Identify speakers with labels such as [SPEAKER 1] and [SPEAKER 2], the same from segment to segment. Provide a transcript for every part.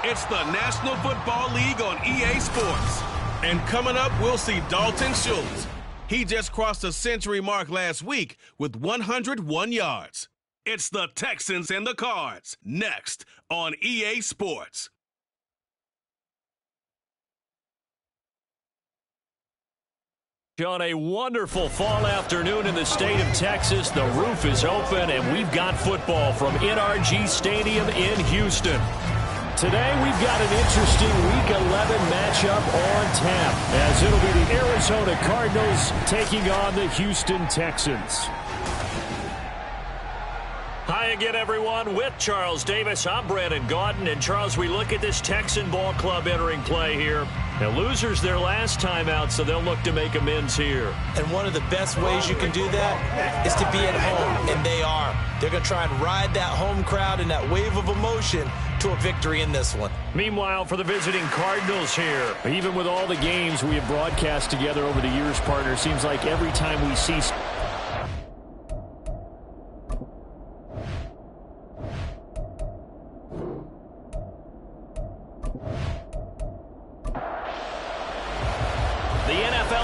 [SPEAKER 1] It's the National Football League on EA Sports. And coming up, we'll see Dalton Schultz. He just crossed the century mark last week with 101 yards. It's the Texans and the Cards, next on EA Sports.
[SPEAKER 2] On a wonderful fall afternoon in the state of Texas, the roof is open, and we've got football from NRG Stadium in Houston. Today, we've got an interesting Week 11 matchup on tap, as it'll be the Arizona Cardinals taking on the Houston Texans. Hi again, everyone. With Charles Davis, I'm Brandon Gaudin. And, Charles, we look at this Texan ball club entering play here. Now, losers their last time out, so they'll look to make amends here.
[SPEAKER 3] And one of the best ways you can do that is to be at home, and they are. They're going to try and ride that home crowd and that wave of emotion to a victory in this one.
[SPEAKER 2] Meanwhile, for the visiting Cardinals here, even with all the games we have broadcast together over the years, partner, seems like every time we see...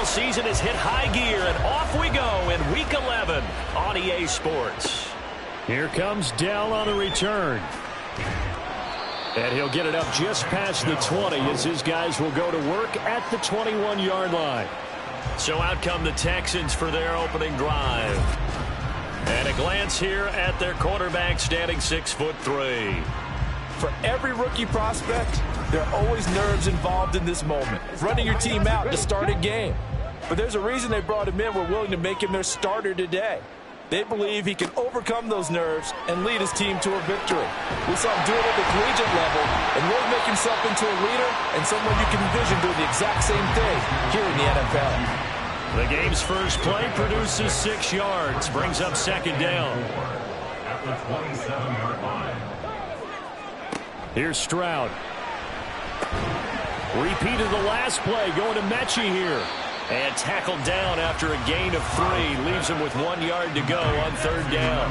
[SPEAKER 2] season has hit high gear, and off we go in Week 11 on EA Sports. Here comes Dell on the return. And he'll get it up just past the 20 as his guys will go to work at the 21-yard line. So out come the Texans for their opening drive. And a glance here at their quarterback, standing 6'3".
[SPEAKER 4] For every rookie prospect, there are always nerves involved in this moment. Running your team out to start a game. But there's a reason they brought him in. We're willing to make him their starter today. They believe he can overcome those nerves and lead his team to a victory. We saw him do it at the collegiate level and really make himself into a leader and someone you can envision doing the exact same thing here in the NFL.
[SPEAKER 2] The game's first play produces 6 yards, brings up second down.
[SPEAKER 5] At the 27-yard line.
[SPEAKER 2] Here's Stroud. Repeat of the last play, going to Mechie here. And tackled down after a gain of 3. Leaves him with 1 yard to go on third down.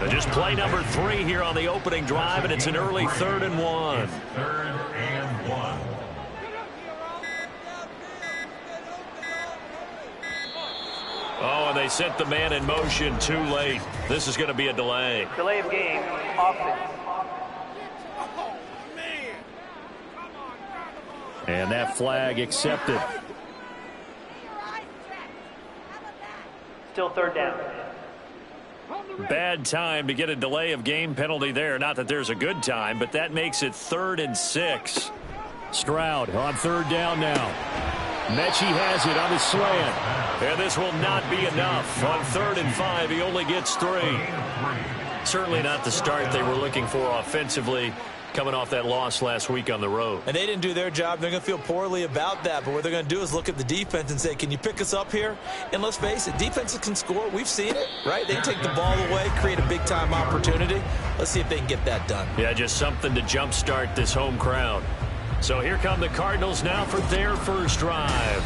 [SPEAKER 2] So just play number 3 here on the opening drive, and it's an early 3rd and 1.
[SPEAKER 5] Third and 1.
[SPEAKER 2] Oh, and they sent the man in motion too late. This is going to be a delay.
[SPEAKER 6] Delay of game, offense.
[SPEAKER 2] And that flag accepted.
[SPEAKER 6] Still third down.
[SPEAKER 2] Bad time to get a delay of game penalty there. Not that there's a good time, but that makes it 3rd and 6. Stroud on third down now. Mechie has it on the slant. And this will not be enough. On 3rd and 5, he only gets 3. Certainly not the start they were looking for offensively, coming off that loss last week on the road.
[SPEAKER 3] And they didn't do their job. They're going to feel poorly about that. But what they're going to do is look at the defense and say, can you pick us up here? And let's face it, defenses can score. We've seen it, right? They can take the ball away, create a big-time opportunity. Let's see if they can get that done.
[SPEAKER 2] Yeah, just something to jumpstart this home crowd. So here come the Cardinals now for their first drive.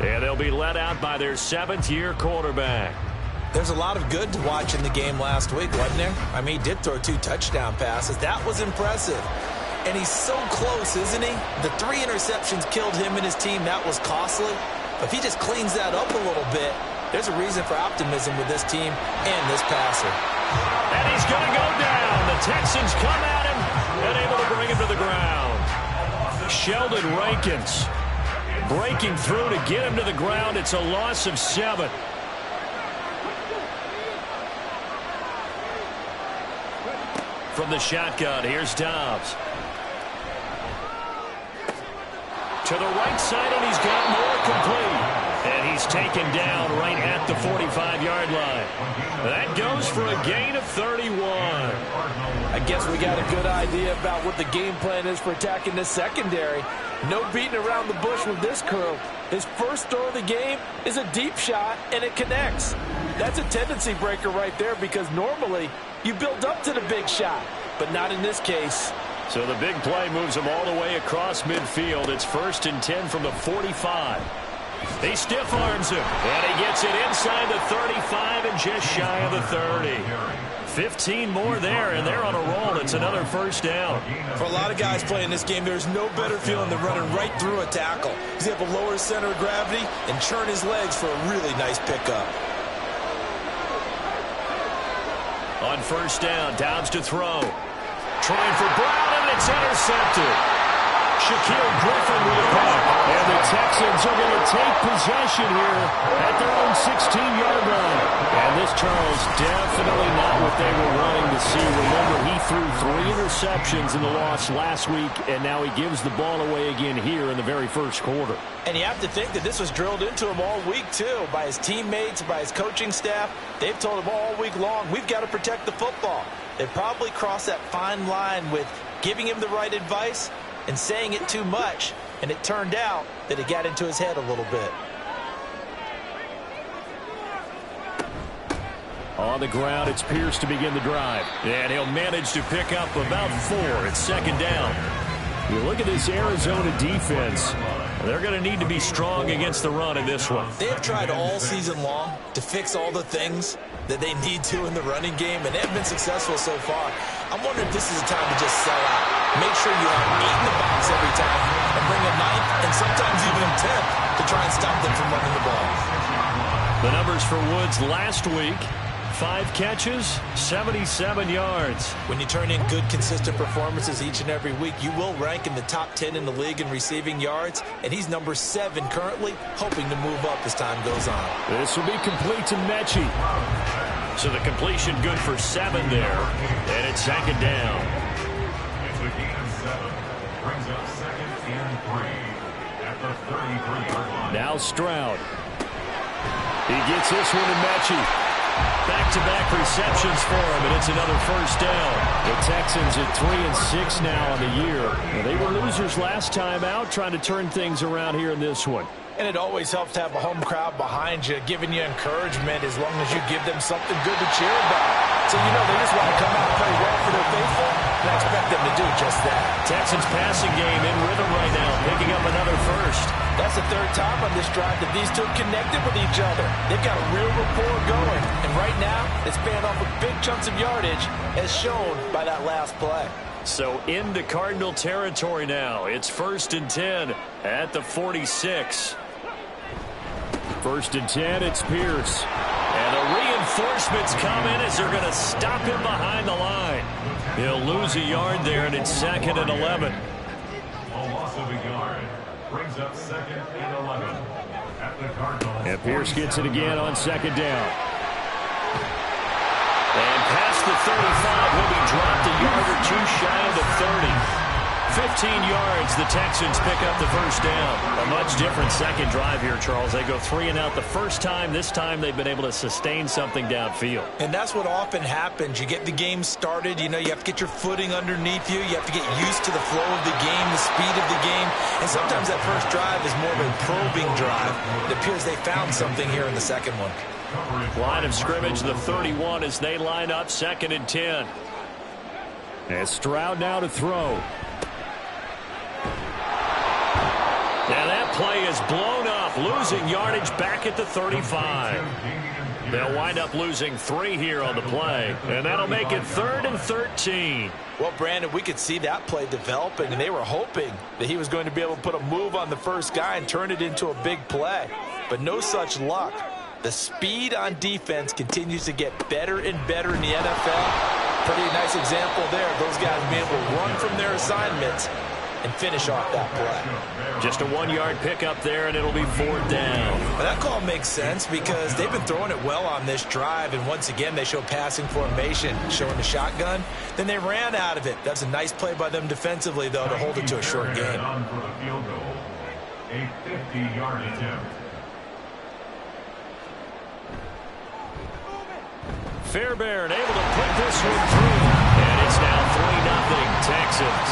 [SPEAKER 2] And they'll be led out by their 7th-year quarterback.
[SPEAKER 3] There's a lot of good to watch in the game last week, wasn't there? I mean, he did throw 2 touchdown passes. That was impressive. And he's so close, isn't he? The 3 interceptions killed him and his team. That was costly. But if he just cleans that up a little bit, there's a reason for optimism with this team and this passer.
[SPEAKER 2] And he's going to go down. The Texans come at him and able to bring him to the ground. Sheldon Rankins breaking through to get him to the ground. It's a loss of 7. From the shotgun, here's Dobbs. To the right side, and he's got more complete. And he's taken down right at the 45-yard line. That goes for a gain of 31.
[SPEAKER 4] I guess we got a good idea about what the game plan is for attacking this secondary. No beating around the bush with this crew. His first throw of the game is a deep shot, and it connects. That's a tendency breaker right there, because normally you build up to the big shot, but not in this case.
[SPEAKER 2] So the big play moves him all the way across midfield. It's 1st and 10 from the 45. He stiff arms him, and he gets it inside the 35 and just shy of the 30. 15 more there, and they're on a roll. It's another first down.
[SPEAKER 3] For a lot of guys playing this game, there's no better feeling than running right through a tackle. He's able to lower his center of gravity and churn his legs for a really nice pickup.
[SPEAKER 2] On first down, Downs to throw. Trying for Brown, and it's intercepted. Shaquille Griffin with a punt. And the Texans are going to take possession here at their own 16-yard line. And this, Charles, definitely not what they were wanting to see. Remember, he threw 3 interceptions in the loss last week, and now he gives the ball away again here in the very first quarter.
[SPEAKER 3] And you have to think that this was drilled into him all week, too, by his teammates, by his coaching staff. They've told him all week long, we've got to protect the football. They probably crossed that fine line with giving him the right advice and saying it too much, and it turned out that it got into his head a little bit.
[SPEAKER 2] On the ground, it's Pierce to begin the drive. And he'll manage to pick up about 4. It's second down. You look at this Arizona defense. They're going to need to be strong against the run in this one.
[SPEAKER 3] They have tried all season long to fix all the things that they need to in the running game, and they've been successful so far. I'm wondering if this is a time to just sell out. Make sure you have 8 in the box every time and bring a 9th and sometimes even a 10th to try and stop them from running the ball.
[SPEAKER 2] The numbers for Woods last week: 5 catches, 77 yards.
[SPEAKER 3] When you turn in good, consistent performances each and every week, you will rank in the top 10 in the league in receiving yards, and he's number 7 currently, hoping to move up as time goes on.
[SPEAKER 2] This will be complete to Mechie. So the completion good for 7 there, and it's second down.
[SPEAKER 5] It's a gain of 7. Brings up 2nd and 3 at the 33-yard line.
[SPEAKER 2] Now Stroud. He gets this one to Mechie. Back-to-back receptions for him, and it's another first down. The Texans at 3-6 now on the year. Well, they were losers last time out, trying to turn things around here in this one.
[SPEAKER 3] And it always helps to have a home crowd behind you, giving you encouragement as long as you give them something good to cheer about. So, you know, they just want to come out and play well for their faithful, and I expect them to do just that.
[SPEAKER 2] Texans passing game in rhythm right now, picking up another first.
[SPEAKER 3] That's the 3rd time on this drive that these two connected with each other. They've got a real rapport going, and right now it's paying off with big chunks of yardage, as shown by that last play.
[SPEAKER 2] So into Cardinal territory now. It's 1st and 10 at the 46. 1st and 10, it's Pierce. And the reinforcements come in as they're going to stop him behind the line. He'll lose a yard there, and it's 2nd and 11.
[SPEAKER 5] A loss of a yard. Brings up 2nd and 11 at the Cardinals.
[SPEAKER 2] And Pierce gets it again on 2nd down. And past the 35, will be dropped a yard or 2 shy of the 30. 15 yards, the Texans pick up the first down. A much different second drive here, Charles. They go 3 and out the first time. This time they've been able to sustain something downfield.
[SPEAKER 3] And that's what often happens. You get the game started. You know, you have to get your footing underneath you. You have to get used to the flow of the game, the speed of the game. And sometimes that first drive is more of a probing drive. It appears they found something here in the second one.
[SPEAKER 2] Line of scrimmage, the 31 as they line up 2nd and 10. And Stroud now to throw. And that play is blown up, losing yardage back at the 35. They'll wind up losing 3 here on the play, and that'll make it 3rd and 13.
[SPEAKER 3] Well, Brandon, we could see that play developing, and they were hoping that he was going to be able to put a move on the first guy and turn it into a big play. But no such luck. The speed on defense continues to get better and better in the NFL. Pretty nice example there. Those guys being able to run from their assignments and finish off that play.
[SPEAKER 2] Just a 1-yard pickup there, and it'll be 4th down.
[SPEAKER 3] Well, that call makes sense because they've been throwing it well on this drive, and once again they show passing formation, showing the shotgun. Then they ran out of it. That's a nice play by them defensively, though, to hold it to a short game.
[SPEAKER 5] For the field goal, a 50-yard attempt.
[SPEAKER 2] Fairbairn able to put this one through, and it's now 3-0 Texans.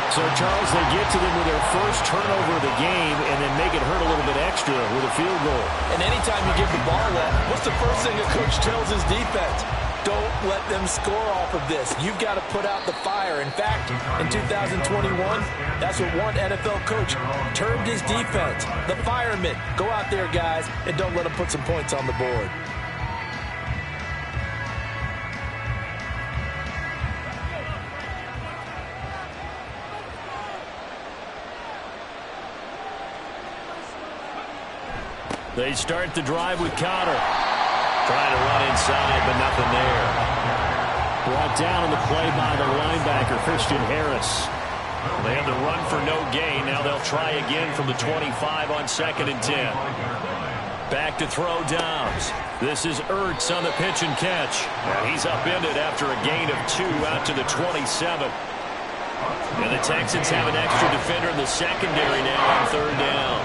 [SPEAKER 2] So, Charles, they get to them with their first turnover of the game and then make it hurt a little bit extra with a field goal.
[SPEAKER 3] And anytime you give the ball up, what's the first thing a coach tells his defense? Don't let them score off of this. You've got to put out the fire. In fact, in 2021, that's what one NFL coach termed his defense. The firemen. Go out there, guys, and don't let them put some points on the board.
[SPEAKER 2] They start the drive with Connor. Trying to run inside, but nothing there. Brought down on the play by the linebacker, Christian Harris. They had the run for no gain. Now they'll try again from the 25 on 2nd and 10. Back to throw Dobbs. This is Ertz on the pitch and catch. And he's upended after a gain of 2 out to the 27. And the Texans have an extra defender in the secondary now on 3rd down.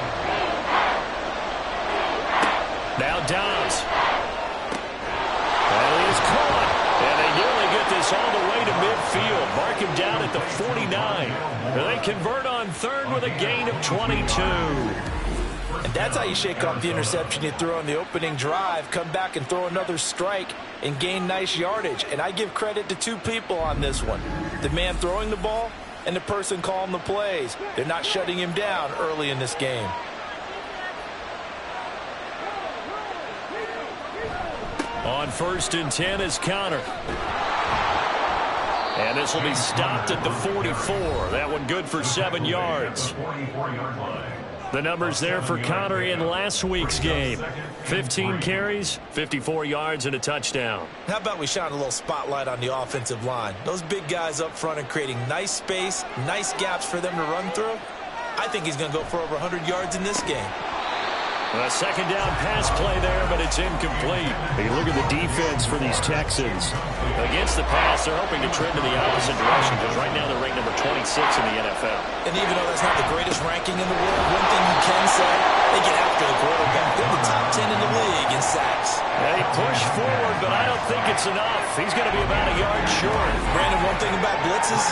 [SPEAKER 2] Now Dobbs. Well, he's caught. And they nearly get this all the way to midfield. Mark him down at the 49. And they convert on 3rd with a gain of 22.
[SPEAKER 3] And that's how you shake off the interception you threw on the opening drive. Come back and throw another strike and gain nice yardage. And I give credit to 2 people on this one. The man throwing the ball and the person calling the plays. They're not shutting him down early in this game.
[SPEAKER 2] On 1st and 10 is Connor. And this will be stopped at the 44. That one good for 7 yards. The numbers there for Connor in last week's game. 15 carries, 54 yards, and a touchdown.
[SPEAKER 3] How about we shine a little spotlight on the offensive line? Those big guys up front are creating nice space, nice gaps for them to run through. I think he's going to go for over 100 yards in this game.
[SPEAKER 2] A 2nd down pass play there, but it's incomplete. Hey, look at the defense for these Texans. Against the pass, they're hoping to trend in the opposite direction because right now they're ranked number 26 in the NFL.
[SPEAKER 3] And even though that's not the greatest ranking in the world, one thing you can say, they get after the quarterback. They're the top 10 in the league in sacks.
[SPEAKER 2] They push forward, but I don't think it's enough. He's going to be about a yard short.
[SPEAKER 3] Brandon, one thing about blitzes,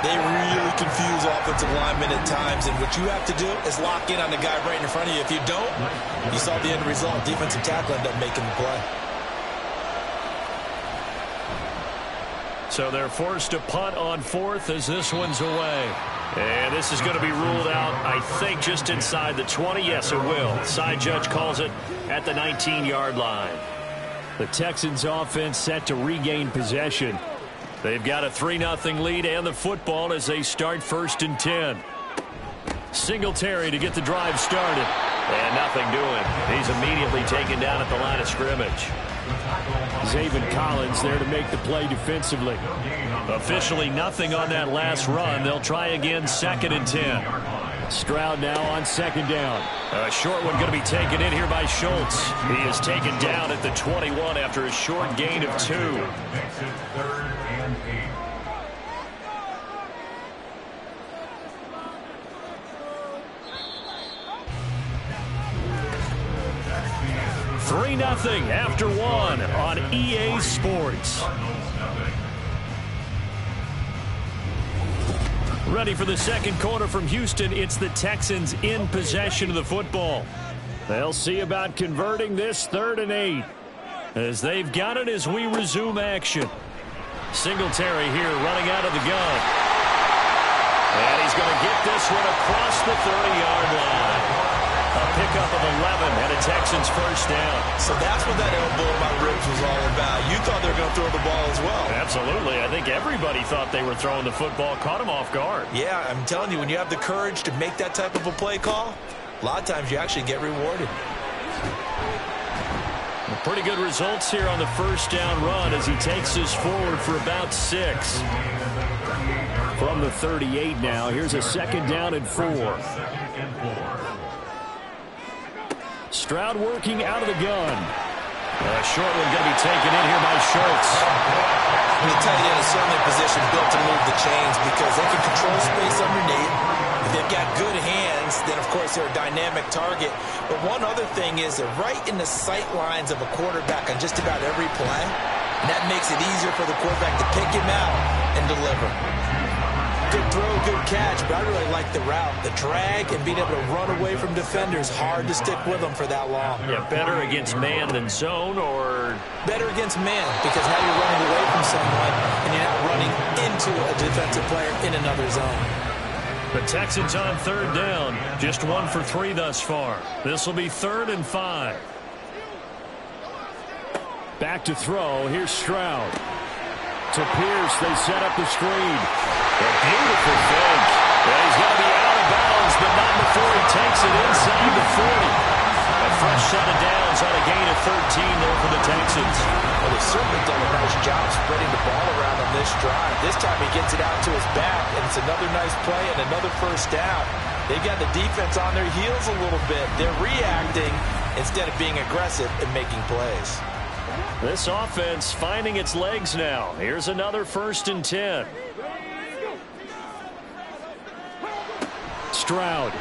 [SPEAKER 3] they really confuse offensive linemen at times, and what you have to do is lock in on the guy right in front of you. If you don't, you saw the end result. Defensive tackle ended up making the play.
[SPEAKER 2] So they're forced to punt on 4th as this one's away. And this is going to be ruled out, I think, just inside the 20. Yes, it will. Side judge calls it at the 19-yard line. The Texans offense set to regain possession. They've got a 3-0 lead and the football as they start 1st and 10. Singletary to get the drive started. And nothing doing. He's immediately taken down at the line of scrimmage.
[SPEAKER 7] Zaven Collins there to make the play defensively.
[SPEAKER 2] Officially nothing on that last run. They'll try again 2nd and 10.
[SPEAKER 7] Stroud now on 2nd down.
[SPEAKER 2] A short one going to be taken in here by Schultz. He is taken down at the 21 after a short gain of 2.
[SPEAKER 5] Makes it 3rd and 8.
[SPEAKER 2] 3-0 after 1 on EA Sports. Ready for the 2nd quarter from Houston. It's the Texans in possession of the football. They'll see about converting this 3rd and 8 as they've got it as we resume action. Singletary here running out of the gun. And he's going to get this one across the 30-yard line. A pickup of 11 and a Texans 1st down.
[SPEAKER 3] So that's what that elbow in my ribs was all about. You thought they were going to throw the ball as well.
[SPEAKER 2] Absolutely. I think everybody thought they were throwing the football, caught them off guard.
[SPEAKER 3] Yeah, I'm telling you, when you have the courage to make that type of a play call, a lot of times you actually get rewarded.
[SPEAKER 2] Pretty good results here on the 1st down run as he takes us forward for about 6.
[SPEAKER 7] From the 38 now, here's a 2nd down and 4.
[SPEAKER 2] Stroud working out of the gun. A short one going to be taken in here by Schultz.
[SPEAKER 3] And the tight end is certainly a position built to move the chains because they can control space underneath. If they've got good hands, then, of course, they're a dynamic target. But one other thing is they're right in the sight lines of a quarterback on just about every play. And that makes it easier for the quarterback to pick him out and deliver. Good throw, good catch, but I really like the route. The drag and being able to run away from defenders, hard to stick with them for that long.
[SPEAKER 2] Yeah, better against man than zone, or?
[SPEAKER 3] Better against man, because now you're running away from someone and you're not running into a defensive player in another zone.
[SPEAKER 2] The Texans on 3rd down, just 1 for 3 thus far. This will be 3rd and 5.
[SPEAKER 7] Back to throw, here's Stroud. To Pierce, they set up the screen.
[SPEAKER 2] A beautiful fake. Yeah, he's going to be out of bounds, but not before he takes it inside the 40. A fresh set of downs on a gain of 13 there for the Texans.
[SPEAKER 3] Well, they've certainly done a nice job spreading the ball around on this drive. This time he gets it out to his back, and it's another nice play and another first down. They've got the defense on their heels a little bit. They're reacting instead of being aggressive and making plays.
[SPEAKER 2] This offense finding its legs now. Here's another 1st and 10. Stroud.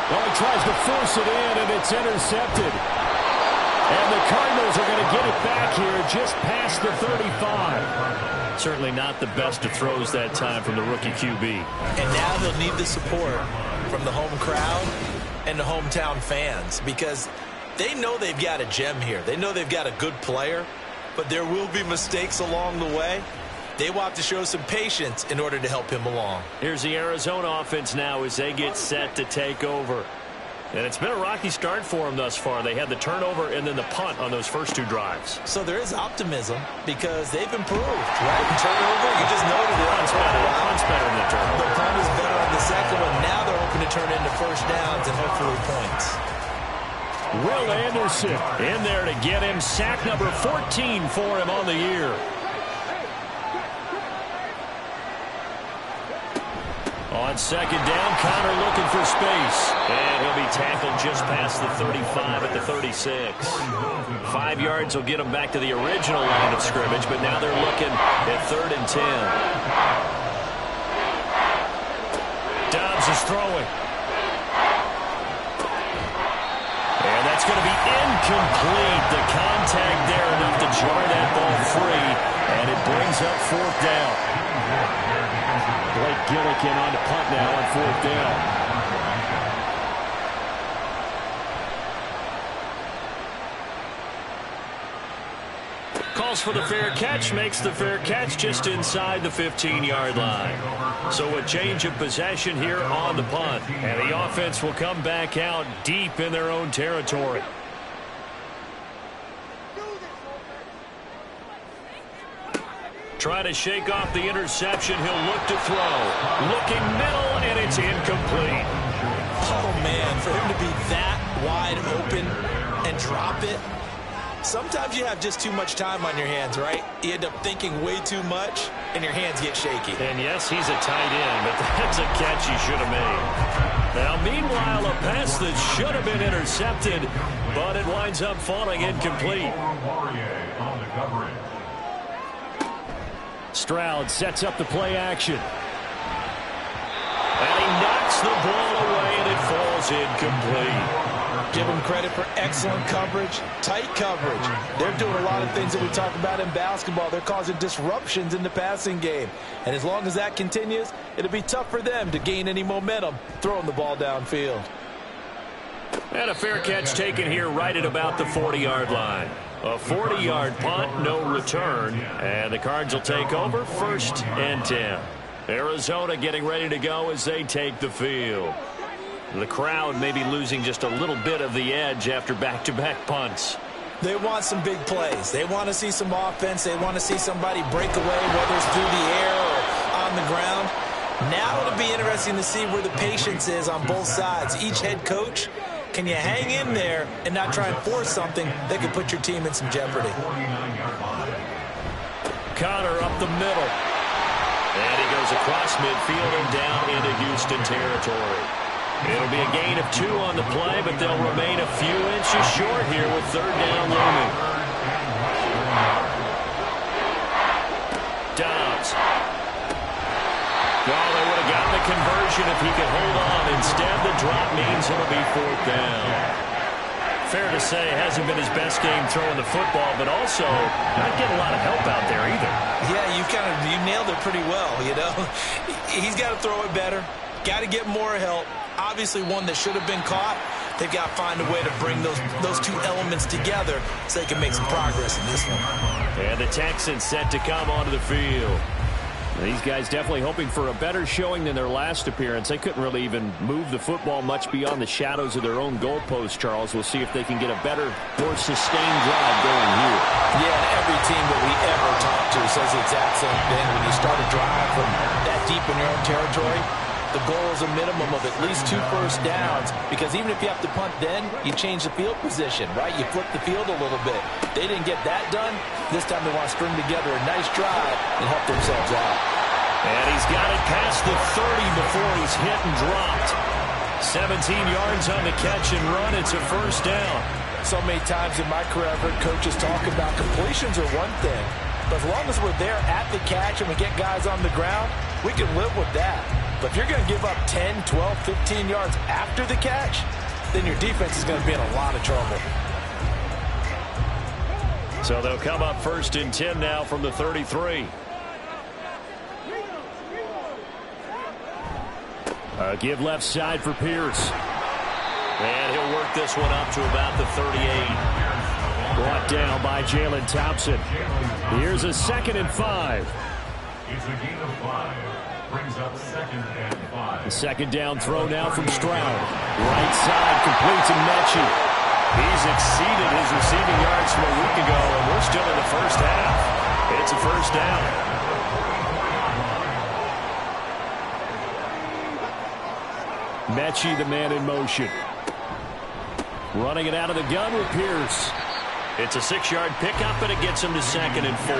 [SPEAKER 7] Well, he tries to force it in, and it's intercepted. And the Cardinals are going to get it back here just past the 35.
[SPEAKER 2] Certainly not the best of throws that time from the rookie QB.
[SPEAKER 3] And now he'll need the support from the home crowd and the hometown fans because they know they've got a gem here. They know they've got a good player, but there will be mistakes along the way. They will have to show some patience in order to help him along.
[SPEAKER 2] Here's the Arizona offense now as they get set to take over. And it's been a rocky start for them thus far. They had the turnover and then the punt on those first 2 drives.
[SPEAKER 3] So there is optimism because they've improved, right? Turnover, you just noted it.
[SPEAKER 2] Punt's better than the turnover.
[SPEAKER 3] The punt is better on the second one. Now they're hoping to turn into first downs and hopefully points.
[SPEAKER 2] Will Anderson in there to get him sack number 14 for him on the year. On second down, Connor looking for space. And he'll be tackled just past the 35 at the 36. 5 yards will get him back to the original line of scrimmage, but now they're looking at 3rd and 10. Dobbs is throwing. And that's going to be incomplete. The contact there enough to jar that ball free, and it brings up 4th down.
[SPEAKER 7] Blake Gillikin on the punt now on 4th down.
[SPEAKER 2] Calls for the fair catch, makes the fair catch just inside the 15-yard line. So a change of possession here on the punt. And the offense will come back out deep in their own territory. Trying to shake off the interception. He'll look to throw. Looking middle, and it's incomplete.
[SPEAKER 3] Oh, man, for him to be that wide open and drop it. Sometimes you have just too much time on your hands, right? You end up thinking way too much, and your hands get shaky.
[SPEAKER 2] And, yes, he's a tight end, but that's a catch he should have made. Now, meanwhile, a pass that should have been intercepted, but it winds up falling incomplete.
[SPEAKER 7] Stroud sets up the play action.
[SPEAKER 2] And he knocks the ball away, and it falls incomplete.
[SPEAKER 3] Give him credit for excellent coverage, tight coverage. They're doing a lot of things that we talk about in basketball. They're causing disruptions in the passing game. And as long as that continues, it'll be tough for them to gain any momentum throwing the ball downfield.
[SPEAKER 2] And a fair catch taken here right at about the 40-yard line. A 40-yard punt, no return. And the Cards will take over 1st and 10. Arizona getting ready to go as they take the field. The crowd may be losing just a little bit of the edge after back-to-back punts.
[SPEAKER 3] They want some big plays. They want to see some offense. They want to see somebody break away, whether it's through the air or on the ground. Now it'll be interesting to see where the patience is on both sides. Each head coach, can you hang in there and not try and force something that could put your team in some jeopardy?
[SPEAKER 2] Connor up the middle. And he goes across midfield and down into Houston territory. It'll be a gain of 2 on the play, but they'll remain a few inches short here with 3rd down looming. Dobbs. Well, they would have gotten the conversion if he could hold on. Instead, the drop means it'll be 4th down. Fair to say, hasn't been his best game throwing the football, but also not getting a lot of help out there either.
[SPEAKER 3] Yeah, you nailed it pretty well, you know. He's got to throw it better. Got to get more help. Obviously one that should have been caught. They've got to find a way to bring those 2 elements together so they can make some progress in this one.
[SPEAKER 2] And the Texans set to come onto the field.
[SPEAKER 7] These guys definitely hoping for a better showing than their last appearance. They couldn't really even move the football much beyond the shadows of their own goalpost, Charles. We'll see if they can get a better, more sustained drive going here.
[SPEAKER 3] Yeah, and every team that we ever talk to says the exact same thing. When you start a drive from that deep in your own territory, The goal is a minimum of at least 2 first downs, because even if you have to punt then, you change the field position, right? You flip the field a little bit. They didn't get that done. This time they want to string together a nice drive and help themselves out.
[SPEAKER 2] And he's got it past the 30 before he's hit and dropped. 17 yards on the catch and run. It's a first down.
[SPEAKER 3] So many times in my career I've heard coaches talk about completions are one thing, but as long as we're there at the catch and we get guys on the ground, we can live with that. But if you're going to give up 10, 12, 15 yards after the catch, then your defense is going to be in a lot of trouble.
[SPEAKER 2] So they'll come up 1st and 10 now from the 33.
[SPEAKER 7] Give left side for Pierce.
[SPEAKER 2] And he'll work this one up to about the 38.
[SPEAKER 7] Brought down by Jalen Thompson. Here's a 2nd and 5.
[SPEAKER 5] It's a gain of 5. Brings up 2nd and 5.
[SPEAKER 7] The 2nd down throw now from Stroud. Right side complete to Mechie.
[SPEAKER 2] He's exceeded his receiving yards from a week ago, and we're still in the first half. It's a first down.
[SPEAKER 7] Mechie, the man in motion. Running it out of the gun with Pierce.
[SPEAKER 2] It's a 6-yard pickup, and it gets him to 2nd and 4.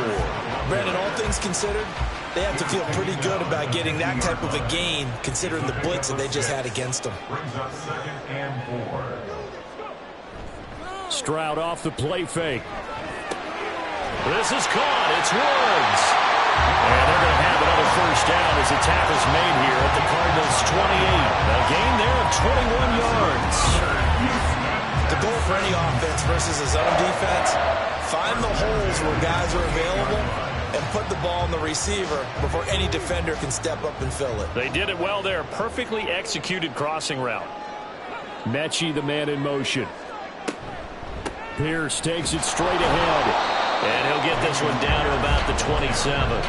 [SPEAKER 3] Brandon, all things considered, they have to feel pretty good about getting that type of a gain, considering the blitz that they just had against them.
[SPEAKER 5] Brings up 2nd and 4.
[SPEAKER 7] Stroud off the play fake.
[SPEAKER 2] This is caught. It's Woods. And they're going to have another first down as the tackle's made here at the Cardinals' 28. A gain there of 21 yards.
[SPEAKER 3] The goal for any offense versus a zone defense, find the holes where guys are available and put the ball in the receiver before any defender can step up and fill it.
[SPEAKER 2] They did it well there. Perfectly executed crossing route.
[SPEAKER 7] Mechie, the man in motion. Pierce takes it straight ahead.
[SPEAKER 2] And he'll get this one down to about the 27.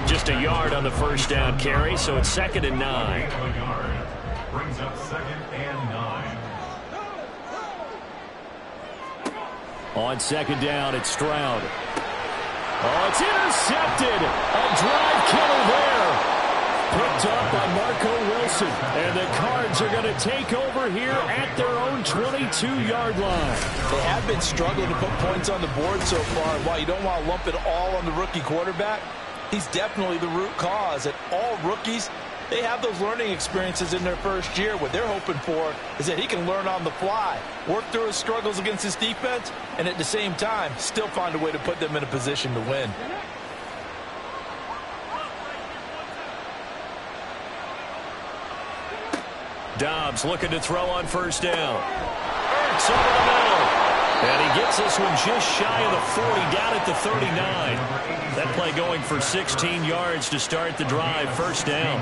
[SPEAKER 2] Just a yard on the first down carry, so it's 2nd and 9.
[SPEAKER 5] Brings up 2nd and 9.
[SPEAKER 7] On 2nd down, it's Stroud. Oh, it's intercepted. A drive killer there. Picked up by Marco Wilson. And the Cards are going to take over here at their own 22-yard line.
[SPEAKER 3] They have been struggling to put points on the board so far. While you don't want to lump it all on the rookie quarterback, he's definitely the root cause. And all rookies, they have those learning experiences in their first year. What they're hoping for is that he can learn on the fly, work through his struggles against his defense, and at the same time, still find a way to put them in a position to win.
[SPEAKER 2] Dobbs looking to throw on first down. Ertz over the middle. And he gets this one just shy of the 40, down at the 39. That play going for 16 yards to start the drive, first down.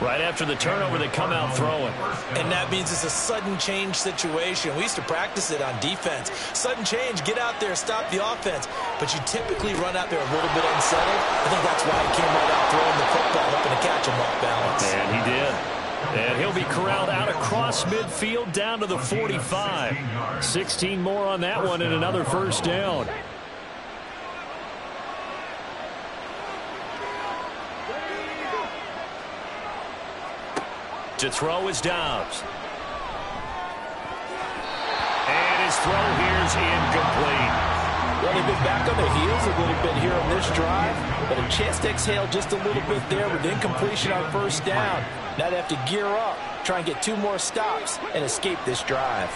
[SPEAKER 2] Right after the turnover, they come out throwing.
[SPEAKER 3] And that means it's a sudden change situation. We used to practice it on defense. Sudden change, get out there, stop the offense. But you typically run out there a little bit unsettled. I think that's why he came right out throwing the football, hoping to catch him off balance.
[SPEAKER 2] And he did. And he'll be corralled out across midfield down to the 45.
[SPEAKER 7] 16 more on that one and another first down.
[SPEAKER 2] To throw is Dobbs. And his throw here's incomplete.
[SPEAKER 3] Well, they've been back on their heels a little bit here on this drive, but a chance to exhale just a little bit there with incompletion on first down. Now they have to gear up, try and get 2 more stops, and escape this drive.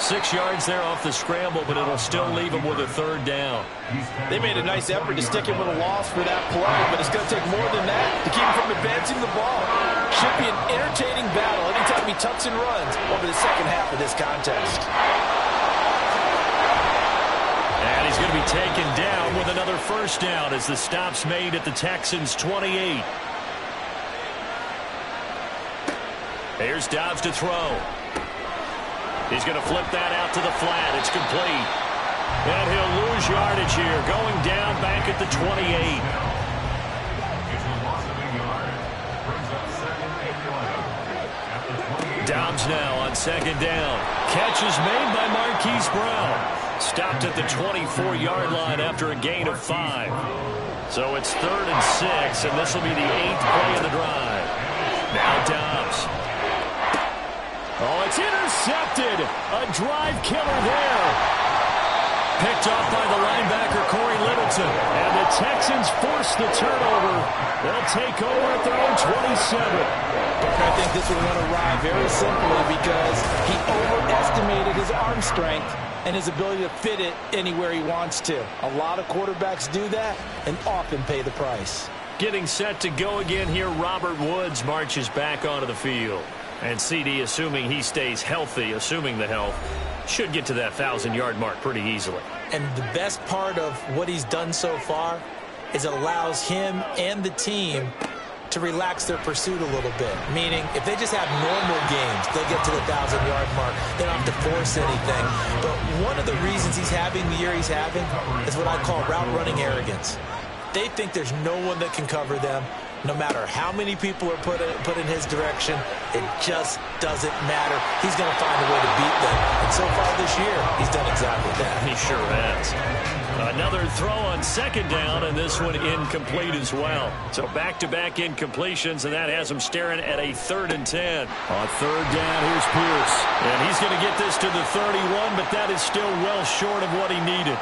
[SPEAKER 2] Six yards there off the scramble, but it'll still leave him with a third down.
[SPEAKER 3] They made a nice effort to stick him with a loss for that play, but it's going to take more than that to keep him from advancing the ball. Should be an entertaining battle anytime he tucks and runs over the second half of this contest.
[SPEAKER 2] And he's going to be taken down with another first down as the stop's made at the Texans' 28. Here's Dobbs to throw. He's going to flip that out to the flat. It's complete. And he'll lose yardage here, going down back at the 28. Dobbs now on second down. Catch is made by Marquise Brown. Stopped at the 24-yard line after a gain of 5. So it's 3rd and 6, and this will be the 8th play of the drive. Now Dobbs. Oh, it's intercepted. A drive killer there. Picked off by the linebacker, Corey Littleton. And the Texans force the turnover. They'll take over at their own 27.
[SPEAKER 4] I think this one went awry very simply because he overestimated his arm strength and his ability to fit it anywhere he wants to. A lot of quarterbacks do that and often pay the price.
[SPEAKER 2] Getting set to go again here, Robert Woods marches back onto the field. And CD, assuming he stays healthy, assuming the health, should get to that 1,000-yard mark pretty easily.
[SPEAKER 3] And the best part of what he's done so far is it allows him and the team to relax their pursuit a little bit. Meaning, if they just have normal games, they'll get to the 1,000-yard mark. They don't have to force anything. But one of the reasons he's having the year he's having is what I call route running arrogance. They think there's no one that can cover them. No matter how many people are put in his direction, it just doesn't matter. He's going to find a way to beat them. And so far this year, he's done exactly that.
[SPEAKER 2] He sure has. Another throw on 2nd down, and this one incomplete as well. So back-to-back incompletions, and that has him staring at a 3rd and 10.
[SPEAKER 7] On 3rd down, here's Pierce.
[SPEAKER 2] And he's going to get this to the 31, but that is still well short of what he needed.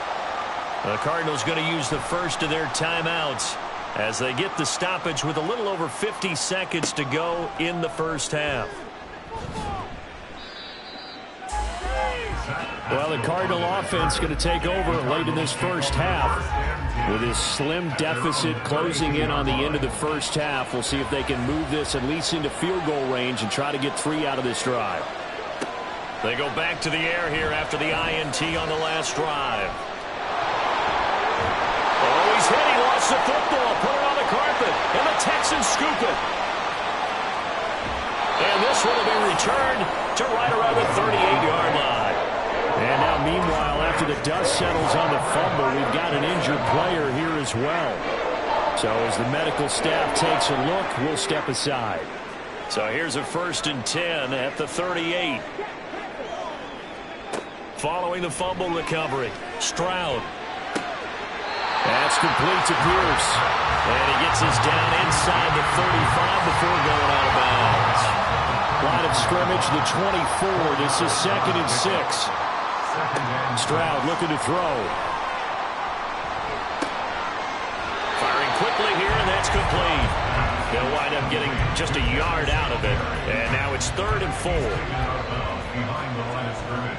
[SPEAKER 2] The Cardinals going to use the first of their timeouts as they get the stoppage with a little over 50 seconds to go in the first half.
[SPEAKER 7] Well, the Cardinal offense going to take over late in this first half. With his slim deficit closing in on the end of the first half, we'll see if they can move this at least into field goal range and try to get 3 out of this drive.
[SPEAKER 2] They go back to the air here after the INT on the last drive. Oh, he's hit. He lost the football. Put it on the carpet. And the Texans scoop it. And this one will be returned to right around the 38-yard line.
[SPEAKER 7] And now, meanwhile, after the dust settles on the fumble, we've got an injured player here as well. So as the medical staff takes a look, we'll step aside.
[SPEAKER 2] So here's a 1st and 10 at the 38. Following the fumble recovery, Stroud.
[SPEAKER 7] That's complete to Pierce.
[SPEAKER 2] And he gets us down inside the 35 before going out of bounds.
[SPEAKER 7] Line of scrimmage, the 24. This is 2nd and 6. Stroud looking to throw.
[SPEAKER 2] Firing quickly here, and that's complete. They'll wind up getting just a yard out of it. And now it's 3rd and 4.
[SPEAKER 5] Behind the line of scrimmage.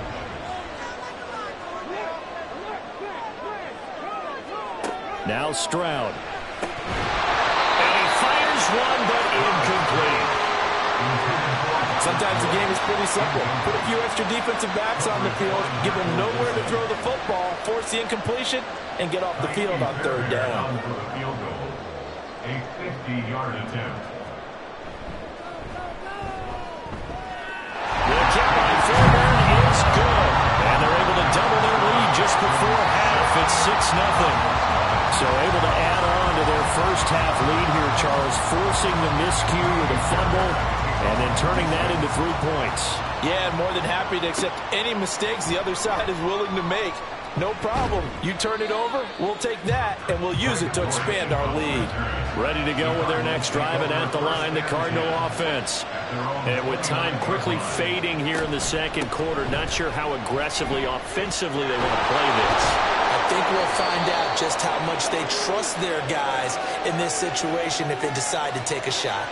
[SPEAKER 7] Now Stroud.
[SPEAKER 2] And he fires one, but incomplete.
[SPEAKER 4] Sometimes the game is pretty simple. Put a few extra defensive backs on the field, give them nowhere to throw the football, force the incompletion, and get off the field on 3rd down.
[SPEAKER 5] For a field goal, a 50-yard attempt.
[SPEAKER 2] The kick by Fairbairn is good. And they're able to double their lead just before half. It's 6-0.
[SPEAKER 7] So able to add on to their first half lead here, Charles, forcing the miscue with a fumble and then turning that into 3 points.
[SPEAKER 4] Yeah, more than happy to accept any mistakes the other side is willing to make. No problem. You turn it over, we'll take that, and we'll use it to expand our lead.
[SPEAKER 2] Ready to go with their next drive, and at the line, the Cardinal offense. And with time quickly fading here in the second quarter, not sure how aggressively, offensively they want to play this.
[SPEAKER 3] I think we'll find out just how much they trust their guys in this situation if they decide to take a shot.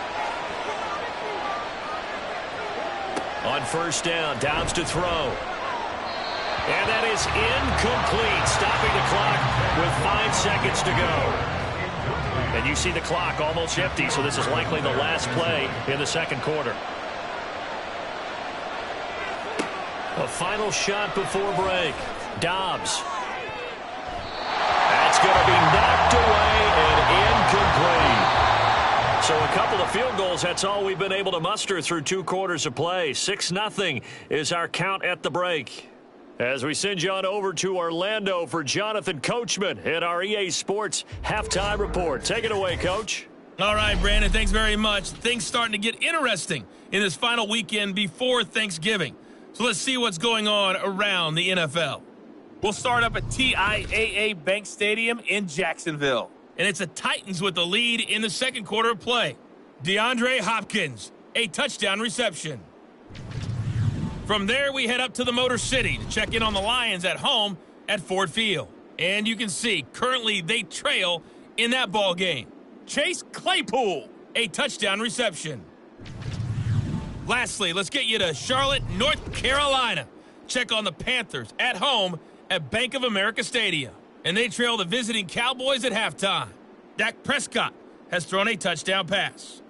[SPEAKER 2] On 1st down, Dobbs to throw. And that is incomplete, stopping the clock with 5 seconds to go. And you see the clock almost empty, so this is likely the last play in the second quarter. A final shot before break. Dobbs. That's going to be knocked away and incomplete. So a couple of field goals, that's all we've been able to muster through 2 quarters of play. 6-0 is our count at the break. As we send you on over to Orlando for Jonathan Coachman at our EA Sports Halftime Report. Take it away, Coach.
[SPEAKER 8] All right, Brandon, thanks very much. Things starting to get interesting in this final weekend before Thanksgiving. So let's see what's going on around the NFL. We'll start up at TIAA Bank Stadium in Jacksonville. And it's the Titans with the lead in the second quarter of play. DeAndre Hopkins, a touchdown reception. From there, we head up to the Motor City to check in on the Lions at home at Ford Field. And you can see, currently they trail in that ball game. Chase Claypool, a touchdown reception. Lastly, let's get you to Charlotte, North Carolina. Check on the Panthers at home at Bank of America Stadium. And they trail the visiting Cowboys at halftime. Dak Prescott has thrown a touchdown pass.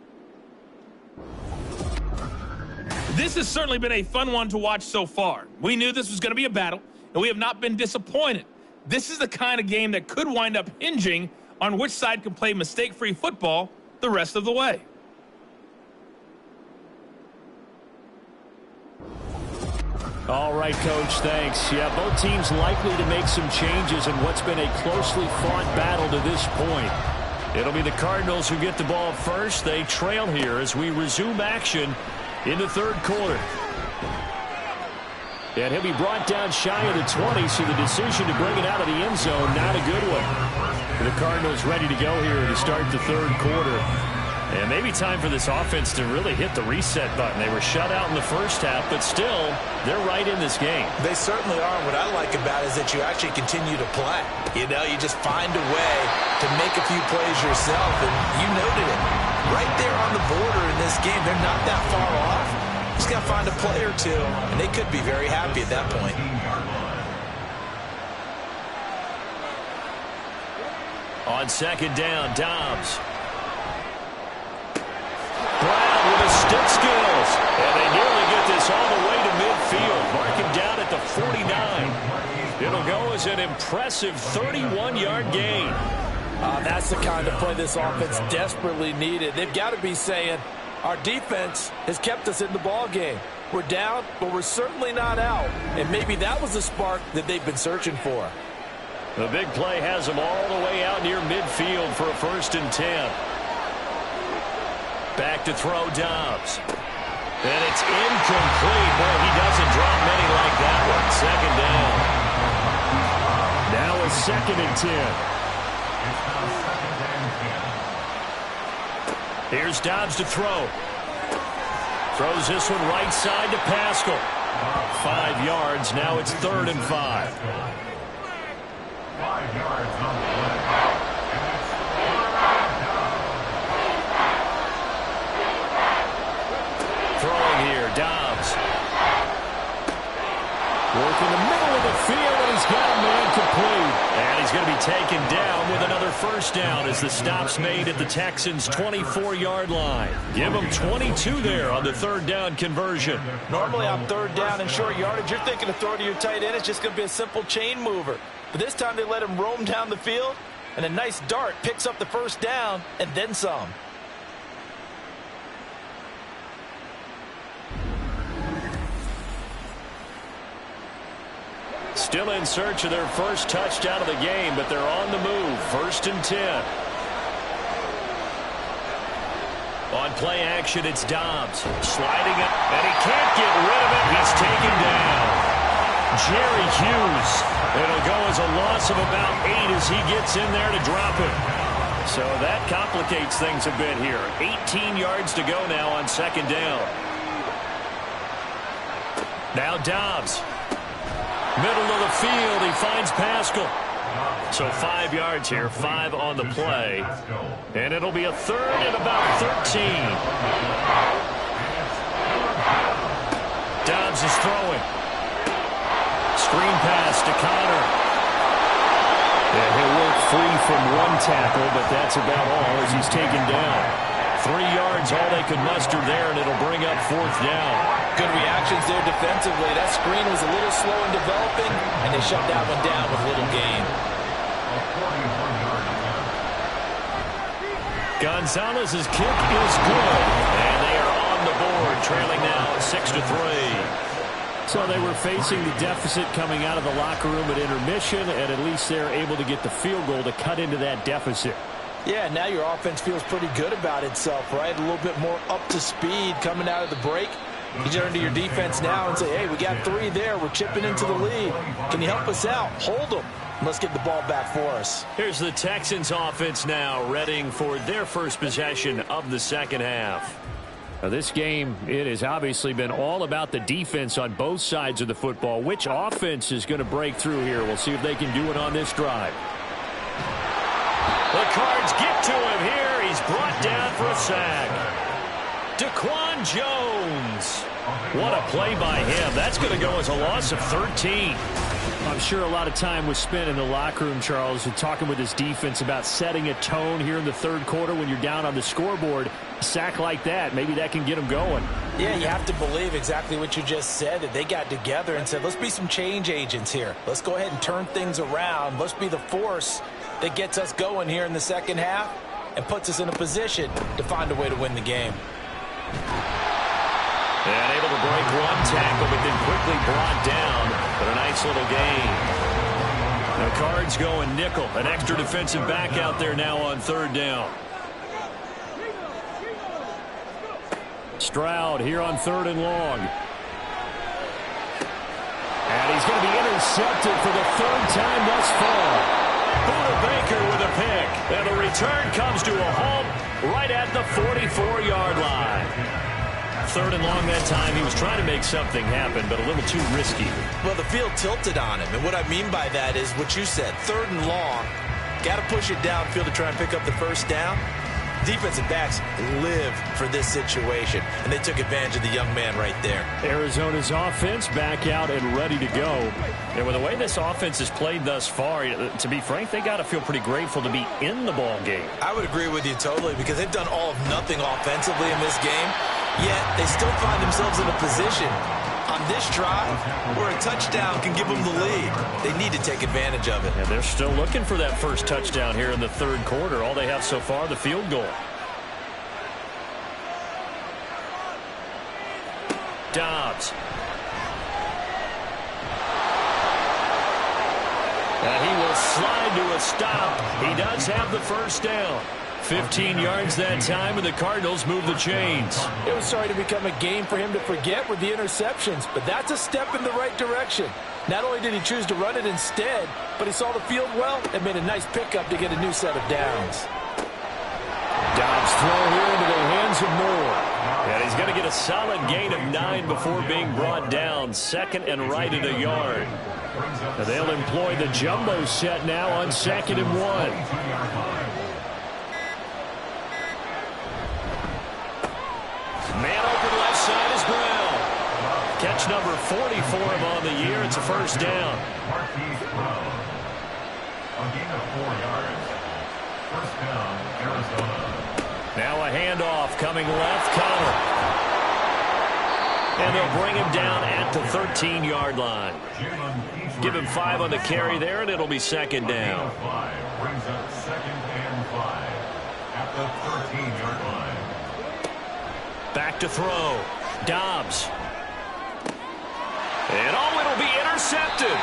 [SPEAKER 8] This has certainly been a fun one to watch so far. We knew this was going to be a battle, and we have not been disappointed. This is the kind of game that could wind up hinging on which side can play mistake-free football the rest of the way.
[SPEAKER 2] All right, Coach, thanks. Yeah, both teams likely to make some changes in what's been a closely fought battle to this point. It'll be the Cardinals who get the ball first. They trail here as we resume action in the third quarter. And he'll be brought down shy of the 20, so the decision to bring it out of the end zone, not a good one. The Cardinals ready to go here to start the third quarter. And maybe time for this offense to really hit the reset button. They were shut out in the first half, but still, they're right in this game.
[SPEAKER 3] They certainly are. What I like about it is that you actually continue to play. You know, you just find a way to make a few plays yourself, and you noted it. Right there on the border in this game, they're not that far off. Just got to find a play or two, and they could be very happy at that point.
[SPEAKER 2] On second down, Dobbs. Brown with his stick skills. And they nearly get this all the way to midfield. Mark him down at the 49. It'll go as an impressive 31-yard gain.
[SPEAKER 4] That's the kind of play this offense desperately needed. They've got to be saying, our defense has kept us in the ball game. We're down, but we're certainly not out. And maybe that was the spark that they've been searching for.
[SPEAKER 2] The big play has them all the way out near midfield for a 1st and 10. Back to throw, Dobbs. And it's incomplete. Boy, he doesn't drop many like that one. Second down. Now a 2nd and 10. Here's Dobbs to throw. Throws this one right side to Pascal. 5 yards. Now it's 3rd and 5.
[SPEAKER 5] 5 yards on the play.
[SPEAKER 2] Throwing here, Dobbs. Working the middle of the field, and he's got a man complete. And he's going to be taken down with another 1st down as the stop's made at the Texans' 24-yard line. Give them 22 there on the 3rd down conversion.
[SPEAKER 4] Normally on 3rd down and short yardage, you're thinking of throwing to your tight end. It's just going to be a simple chain mover. But this time they let him roam down the field, and a nice dart picks up the 1st down and then some.
[SPEAKER 2] Still in search of their first touchdown of the game, but they're on the move. 1st and 10. On play action, it's Dobbs. Sliding up, and he can't get rid of it. He's taken down. Jerry Hughes. It'll go as a loss of about 8 as he gets in there to drop it. So that complicates things a bit here. 18 yards to go now on 2nd down. Now Dobbs. Middle of the field, he finds Pascal. So 5 yards here, 5 on the play. And it'll be a 3rd and about 13. Dobbs is throwing. Screen pass to Connor. And he'll work free from one tackle, but that's about all as he's taken down. 3 yards, all they could muster there, and it'll bring up 4th down.
[SPEAKER 4] Good reactions there defensively. That screen was a little slow in developing, and they shut that one down with little gain.
[SPEAKER 2] Gonzalez's kick is good, and they are on the board, trailing now 6-3. So they were facing the deficit coming out of the locker room at intermission, and at least they're able to get the field goal to cut into that deficit.
[SPEAKER 4] Yeah, now your offense feels pretty good about itself, right? A little bit more up to speed coming out of the break. You turn to your defense now and say, hey, we got 3 there. We're chipping into the lead. Can you help us out? Hold them. Let's get the ball back for us.
[SPEAKER 2] Here's the Texans offense now, readying for their first possession of the second half.
[SPEAKER 7] Now this game, it has obviously been all about the defense on both sides of the football. Which offense is going to break through here? We'll see if they can do it on this drive.
[SPEAKER 2] The Cards get to him here. He's brought down for a sack. Daquan Jones. What a play by him. That's going to go as a loss of 13.
[SPEAKER 7] I'm sure a lot of time was spent in the locker room, Charles, talking with his defense about setting a tone here in the third quarter when you're down on the scoreboard. A sack like that, maybe that can get them going.
[SPEAKER 4] Yeah, you have to believe exactly what you just said, that they got together and said, let's be some change agents here. Let's go ahead and turn things around. Let's be the force that gets us going here in the second half and puts us in a position to find a way to win the game.
[SPEAKER 2] And able to break one tackle, but then quickly brought down. But a nice little gain. The Cards going nickel. An extra defensive back out there now on third down.
[SPEAKER 7] Stroud here on 3rd and long. And he's going to be intercepted for the 3rd time thus far.
[SPEAKER 2] Buda Baker with a pick. And the return comes to a halt right at the 44-yard line. 3rd and long that time. He was trying to make something happen, but a little too risky.
[SPEAKER 3] Well, the field tilted on him, and what I mean by that is what you said. 3rd and long, got to push it downfield to try and pick up the first down. Defensive backs live for this situation, and they took advantage of the young man right there.
[SPEAKER 7] Arizona's offense back out and ready to go.
[SPEAKER 2] And with the way this offense has played thus far, to be frank, they got to feel pretty grateful to be in the ball game.
[SPEAKER 3] I would agree with you totally, because they've done all of nothing offensively in this game, yet they still find themselves in a position on this drive where a touchdown can give them the lead. They need to take advantage of it.
[SPEAKER 2] And they're still looking for that first touchdown here in the third quarter. All they have so far, the field goal. Dobbs. And he will slide to a stop. He does have the first down. 15 yards that time, and the Cardinals move the chains.
[SPEAKER 4] It was starting to become a game for him to forget with the interceptions, but that's a step in the right direction. Not only did he choose to run it instead, but he saw the field well and made a nice pickup to get a new set of downs.
[SPEAKER 7] Dobbs throw here into the hands of Moore.
[SPEAKER 2] And he's going to get a solid gain of 9 before being brought down. 2nd and right at a yard.
[SPEAKER 7] Now they'll employ the jumbo set now on 2nd and 1.
[SPEAKER 2] Man open left side is Brown. Catch number 40 for him on the year. It's a first down.
[SPEAKER 5] A gain of 4 yards. First down, Arizona.
[SPEAKER 2] Now a handoff coming left, Connor. And they'll bring him down at the 13-yard line. Give him 5 on the carry there, and it'll be 2nd down.
[SPEAKER 5] 5 brings up 2nd and 5 at the 13-yard line.
[SPEAKER 2] Back to throw. Dobbs. And it'll be intercepted.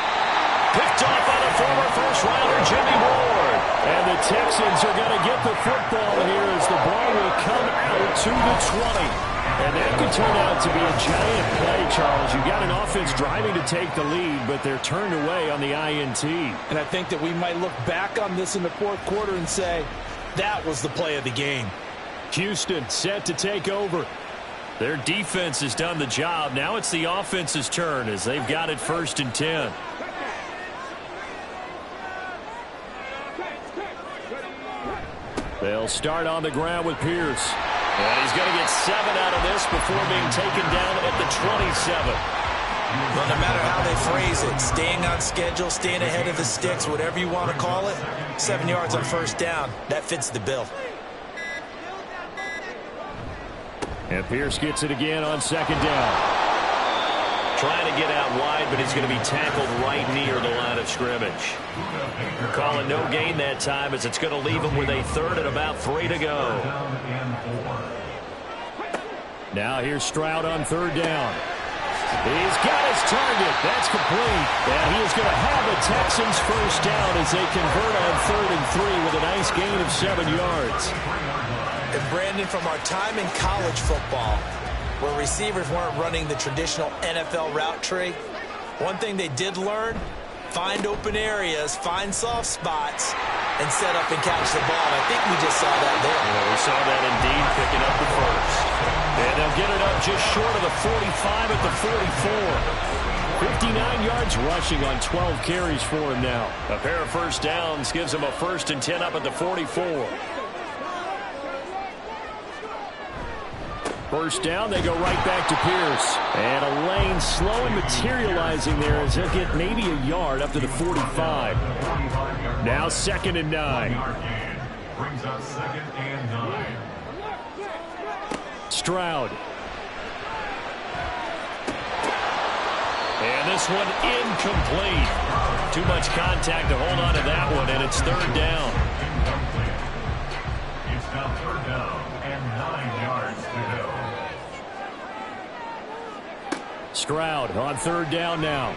[SPEAKER 2] Picked off by the former first-rounder, Jimmy Ward.
[SPEAKER 7] And the Texans are going to get the football here as the ball will come out to the 20. And that could turn out to be a giant play, Charles. You've got an offense driving to take the lead, but they're turned away on the INT.
[SPEAKER 4] And I think that we might look back on this in the fourth quarter and say, that was the play of the game.
[SPEAKER 7] Houston set to take over.
[SPEAKER 2] Their defense has done the job. Now it's the offense's turn as they've got it 1st and 10.
[SPEAKER 7] They'll start on the ground with Pierce.
[SPEAKER 2] And he's going to get 7 out of this before being taken down at the 27.
[SPEAKER 3] Well, no matter how they phrase it, staying on schedule, staying ahead of the sticks, whatever you want to call it, 7 yards on first down, that fits the bill.
[SPEAKER 7] And Pierce gets it again on 2nd down.
[SPEAKER 2] Trying to get out wide, but he's going to be tackled right near the line of scrimmage. Calling no gain that time as it's going to leave him with a 3rd and about 3 to go.
[SPEAKER 7] Now here's Stroud on 3rd down. He's got his target. That's complete. And he is going to have the Texans first down as they convert on 3rd and 3 with a nice gain of 7 yards.
[SPEAKER 3] And Brandon, from our time in college football, where receivers weren't running the traditional NFL route tree. One thing they did learn, find open areas, find soft spots, and set up and catch the ball. And I think we just saw that there.
[SPEAKER 2] Yeah, we saw that indeed, picking up the first. And they'll get it up just short of the 45 at the 44. 59 yards rushing on 12 carries for him now. A pair of first downs gives him a 1st and 10 up at the 44. First down, they go right back to Pierce. And a lane slow and materializing there as he'll get maybe a yard up to the 45. Now 2nd and 9.
[SPEAKER 5] Brings up 2nd and 9.
[SPEAKER 2] Stroud. And this one incomplete. Too much contact to hold on to that one, and it's 3rd down.
[SPEAKER 5] Incomplete. It's now 3rd down and 9 yards to go.
[SPEAKER 2] Stroud on 3rd down now.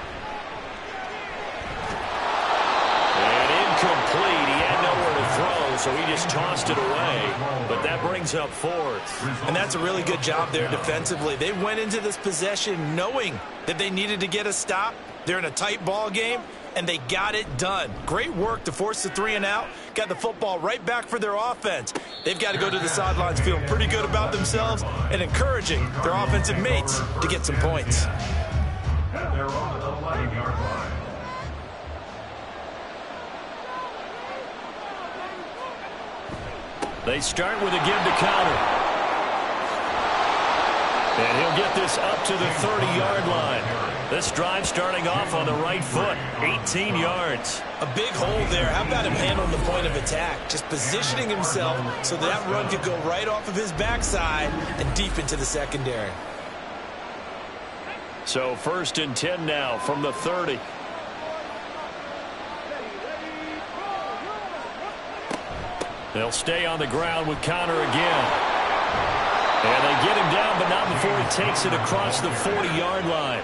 [SPEAKER 2] And incomplete. He had nowhere to throw, so he just tossed it away. But that brings up 4th.
[SPEAKER 3] And that's a really good job there defensively. They went into this possession knowing that they needed to get a stop. They're in a tight ball game, and they got it done. Great work to force the 3 and out. Got the football right back for their offense. They've got to go to the sidelines feeling pretty good about themselves and encouraging their offensive mates to get some points.
[SPEAKER 5] And they're on the 11-yard line.
[SPEAKER 2] They start with a give to counter. And he'll get this up to the 30-yard line. This drive starting off on the right foot, 18 yards.
[SPEAKER 3] A big hole there. How about him handling the point of attack? Just positioning himself so that run could go right off of his backside and deep into the secondary.
[SPEAKER 2] So 1st and 10 now from the 30. They'll stay on the ground with Connor again. And they get him down, but not before he takes it across the 40-yard line.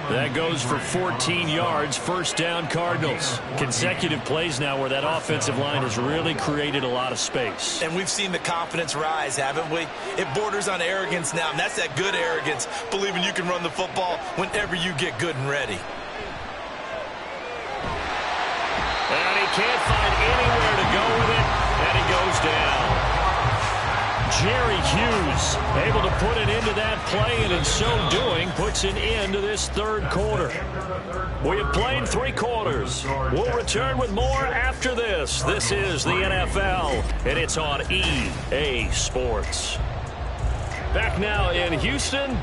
[SPEAKER 2] That goes for 14 yards, 1st down Cardinals. Consecutive plays now where that offensive line has really created a lot of space.
[SPEAKER 3] And we've seen the confidence rise, haven't we? It borders on arrogance now, and that's that good arrogance, believing you can run the football whenever you get good and ready.
[SPEAKER 2] And he can't find anywhere to go with it, and he goes down. Jerry Hughes able to put an end to that play, and in so doing puts an end to this 3rd quarter. We have played 3 quarters. We'll return with more after this. This is the NFL, and it's on EA Sports. Back now in Houston.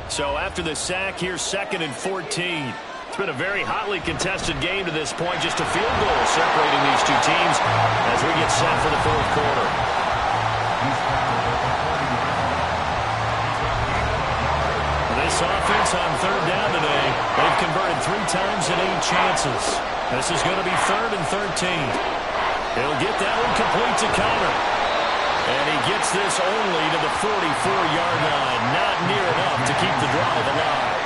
[SPEAKER 2] So after the sack, here's 2nd and 14. It's been a very hotly contested game to this point. Just a field goal separating these two teams as we get set for the 4th quarter. This offense on 3rd down today, they've converted 3 times in 8 chances. This is going to be 3rd and 13. He'll get that one complete to Connor. And he gets this only to the 44-yard line. Not near enough to keep the drive alive.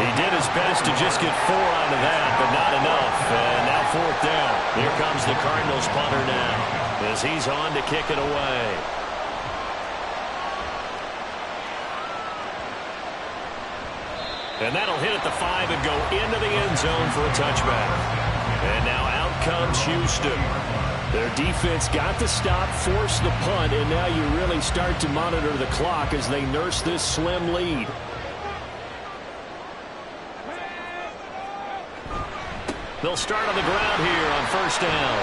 [SPEAKER 2] He did his best to just get 4 out of that, but not enough. And now 4th down. Here comes the Cardinals punter now as he's on to kick it away. And that'll hit at the 5 and go into the end zone for a touchback. And now out comes Houston. Their defense got the stop, forced the punt, and now you really start to monitor the clock as they nurse this slim lead. They'll start on the ground here on 1st down.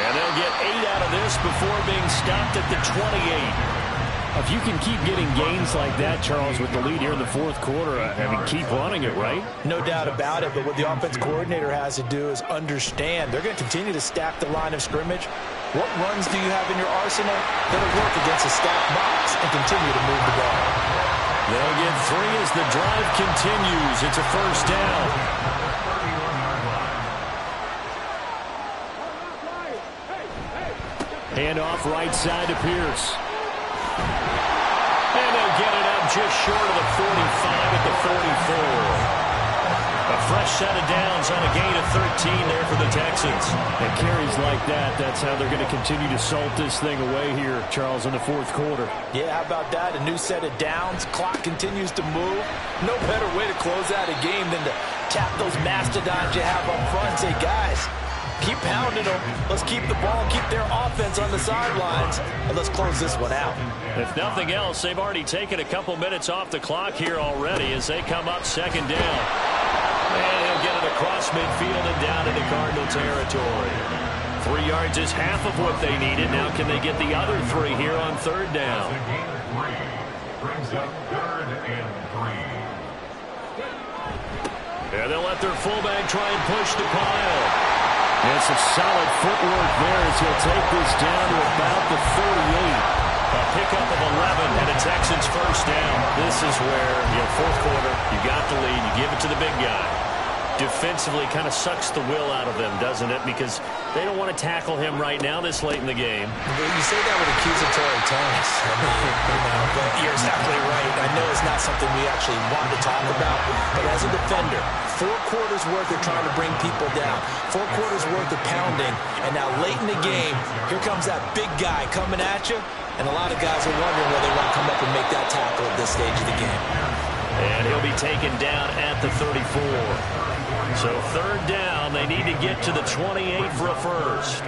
[SPEAKER 2] And they'll get 8 out of this before being stopped at the 28. If you can keep getting gains like that, Charles, with the lead here in the 4th quarter, I mean, keep running it, right?
[SPEAKER 3] No doubt about it, but what the offense coordinator has to do is understand they're going to continue to stack the line of scrimmage. What runs do you have in your arsenal that'll work against a stacked box and continue to move the ball?
[SPEAKER 2] They'll get 3 as the drive continues. It's a 1st down. Hand off right side to Pierce. And they'll get it up just short of the 45 at the 44. A fresh set of downs on a gain of 13 there for the Texans.
[SPEAKER 7] And carries like that, that's how they're going to continue to salt this thing away here, Charles, in the fourth quarter.
[SPEAKER 3] Yeah, how about that? A new set of downs. Clock continues to move. No better way to close out a game than to tap those mastodons you have up front and say, guys, keep pounding them. Let's keep the ball, keep their offense on the sidelines, and let's close this one out.
[SPEAKER 2] If nothing else, they've already taken a couple minutes off the clock here already as they come up second down. And he'll get it across midfield and down into Cardinal territory. 3 yards is half of what they needed. Now can they get the other 3 here on third down?
[SPEAKER 5] Brings up 3rd and 3.
[SPEAKER 2] Yeah, they'll let their fullback try and push the pile. And some solid footwork there as he'll take this down to about the 38. A pickup of 11 and a Texans first down. This is where, fourth quarter, you got the lead, you give it to the big guy. Defensively kind of sucks the will out of them, doesn't it? Because they don't want to tackle him right now this late in the game.
[SPEAKER 3] You say that with accusatory tones. But you're exactly right. I know it's not something we actually want to talk about, but as a defender, 4 quarters worth of trying to bring people down, 4 quarters worth of pounding, and now late in the game, here comes that big guy coming at you, and a lot of guys are wondering whether they want to come up and make that tackle at this stage of the game.
[SPEAKER 2] And he'll be taken down at the 34. So third down, they need to get to the 28 for a first.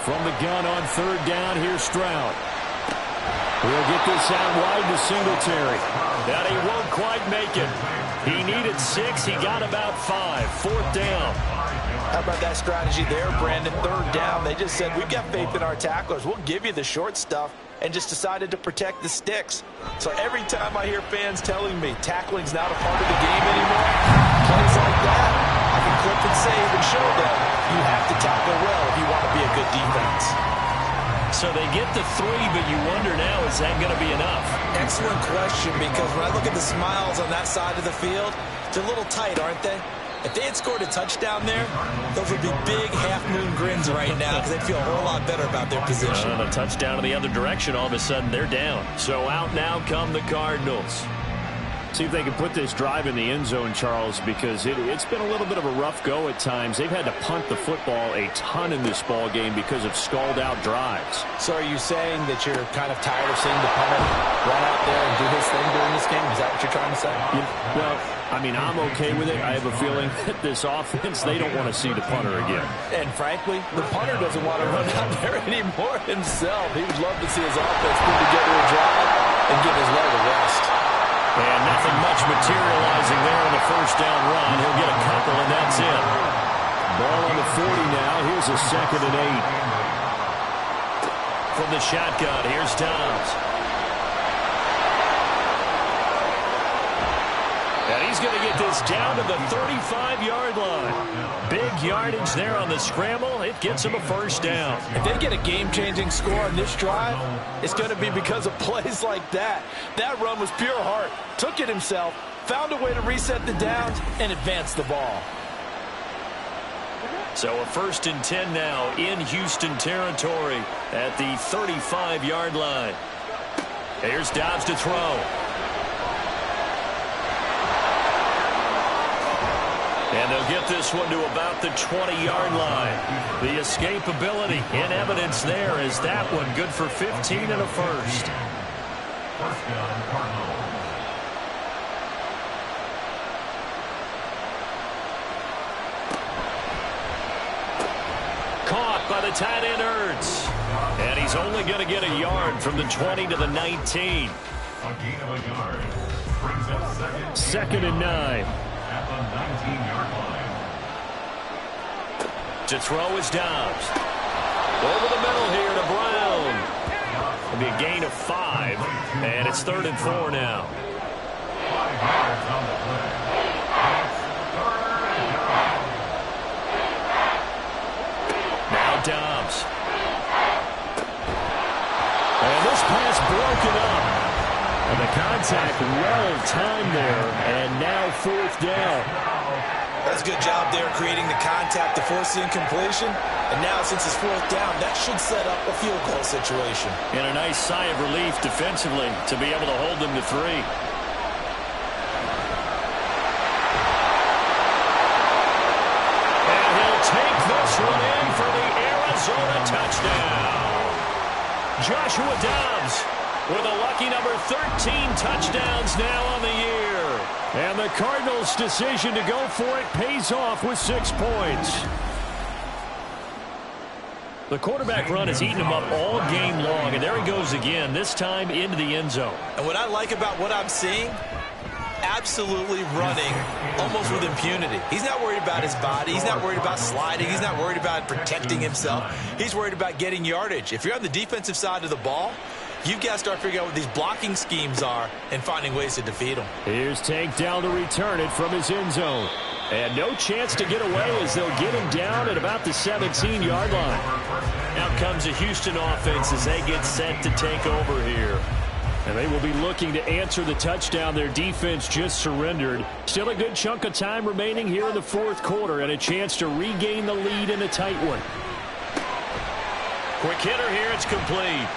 [SPEAKER 7] From the gun on third down, here's Stroud. We'll get this out wide to Singletary.
[SPEAKER 2] That he won't quite make it. He needed 6. He got about 5. Fourth down.
[SPEAKER 3] How about that strategy there, Brandon? Third down, they just said, we've got faith in our tacklers. We'll give you the short stuff, and just decided to protect the sticks. So every time I hear fans telling me tackling's not a part of the game anymore, plays like that, I can clip and save and show them you have to tackle well if you want to be a good defense.
[SPEAKER 2] So they get the 3, but you wonder now, is that going to be enough?
[SPEAKER 3] Excellent question, because when I look at the smiles on that side of the field, they're a little tight, aren't they? If they had scored a touchdown there, those would be big half-moon grins right now because they'd feel a whole lot better about their position.
[SPEAKER 2] A touchdown in the other direction, all of a sudden they're down. So out now come the Cardinals.
[SPEAKER 7] See if they can put this drive in the end zone, Charles, because it's been a little bit of a rough go at times. They've had to punt the football a ton in this ball game because of stalled-out drives.
[SPEAKER 3] So are you saying that you're kind of tired of seeing the punter run out there and do his thing during this game? Is that what you're trying to say?
[SPEAKER 7] Well, I mean, I'm okay with it. I have a feeling that this offense, they don't want to see the punter again.
[SPEAKER 3] And frankly, the punter doesn't want to run out there anymore himself. He would love to see his offense put together a drive and give his leg a rest.
[SPEAKER 2] And nothing much materializing there on the first down run. He'll get a couple, and that's it.
[SPEAKER 7] Ball on the 40 now. Here's a 2nd and 8.
[SPEAKER 2] From the shotgun, here's Dobbs. And he's going to get this down to the 35-yard line. Big yardage there on the scramble. It gets him a first down.
[SPEAKER 3] If they get a game-changing score on this drive, it's going to be because of plays like that. That run was pure heart. Took it himself, found a way to reset the downs, and advance the ball.
[SPEAKER 2] So a 1st and 10 now in Houston territory at the 35-yard line. Here's Dobbs to throw. And they'll get this one to about the 20-yard line. The escapability in evidence there as that one good for 15 and a first.
[SPEAKER 5] First down, Cardinals.
[SPEAKER 2] Caught by the tight end Ertz. And he's only going to get a yard from the 20 to the 19.
[SPEAKER 5] A gain of a yard. Brings up
[SPEAKER 7] 2nd and 9.
[SPEAKER 5] At the 19-yard line.
[SPEAKER 2] To throw is Dobbs. Over the middle here to Brown. It'll be a gain of 5, and it's 3rd and 4 now.
[SPEAKER 5] 5 yards on the play. It's 3rd and 9.
[SPEAKER 2] Now Dobbs. And this pass broken up. And the contact well timed there, and now 4th down.
[SPEAKER 3] That's a good job there creating the contact to force the incompletion. And now since it's 4th down, that should set up a field goal situation.
[SPEAKER 2] And a nice sigh of relief defensively to be able to hold them to 3. Arizona touchdown. Joshua Dobbs with a lucky number 13 touchdowns now on the year. And the Cardinals' decision to go for it pays off with 6 points. The quarterback run has eaten him up all game long, and there he goes again, this time into the end zone.
[SPEAKER 3] And what I like about what I'm seeing, absolutely running almost with impunity. He's not worried about his body. He's not worried about sliding. He's not worried about protecting himself. He's worried about getting yardage. If you're on the defensive side of the ball, you've got to start figuring out what these blocking schemes are and finding ways to defeat them.
[SPEAKER 2] Here's Tank down to return it from his end zone. And no chance to get away as they'll get him down at about the 17-yard line. Out comes the Houston offense as they get set to take over here. And they will be looking to answer the touchdown their defense just surrendered. Still a good chunk of time remaining here in the fourth quarter and a chance to regain the lead in a tight one. Quick hitter here, it's complete.